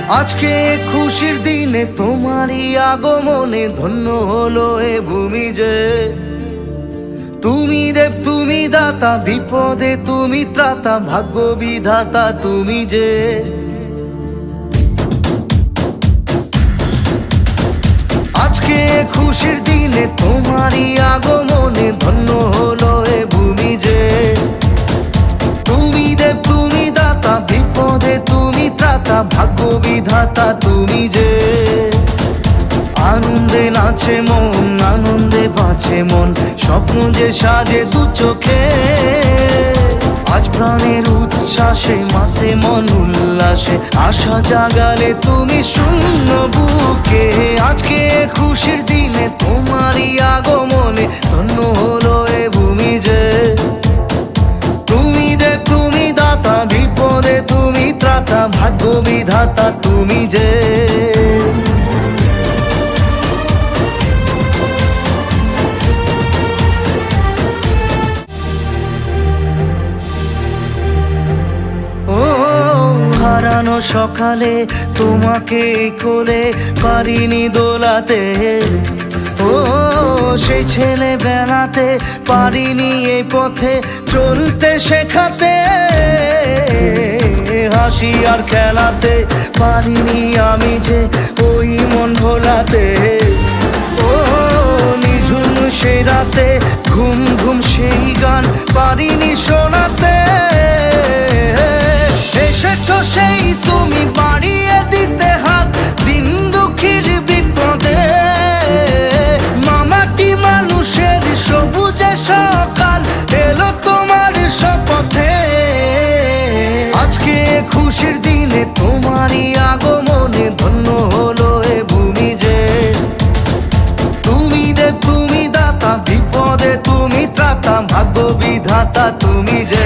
আজকে খুশির দিনে তোমারই আগমনে ধন্য হলো এ ভূমি যে। তুমি দেব তুমি দাতা, বিপদে তুমি ত্রাতা, ভাগ্য বিধাতা তুমি যে। আজকে খুশির দিনে তোমারই আগমনে ধন্য হলো এ ভূমি যে। তুমি দেব তুমি দাতা, বিপদে তুমি ত্রাতা, ভাগ্য বিধাতা তুমি যে। আনন্দে নাচে মন, আনন্দে বাঁচে মন, স্বপ্ন যে সাজে দু চোখে। আজ প্রাণের উচ্ছ্বাসে মাতে মন উল্লাসে, আশা জাগালে তুমি শূন্য বুকে। আজকে খুশির দিনে তোমারই আগমনে ধন্য হলো এ ভূমি যে। তুমি দেব তুমি দাতা, বিপদে তুমি ত্রাতা, ভাগ্য বিধাতা তুমি যে। হারানো সকালে তোমাকে কোলে পারিনি দোলাতে, ও সেই ছেলে বেলাতে পারিনি এই পথে চলতে শেখাতে। হাসি আর খেলাতে পারিনি আমি যে ওই মন ভোলাতে। ও নিঝুম সেই রাতে ঘুম ঘুম সেই গান পারিনি শোনাতে। এসেছো সেই তুমি বাড়িয়ে দিতে হাত দিন দুঃখীর বিপদে। মামাটি মানুষের সবুজে সকাল এলো তোমার শপথে। আজকে খুশির দিনে তোমারই আগমনে ধন্য হলো এ ভূমি যে। তুমি দেব তুমি দাতা, বিপদে তুমি ত্রাতা, ভাগ্য বিধাতা তুমি যে।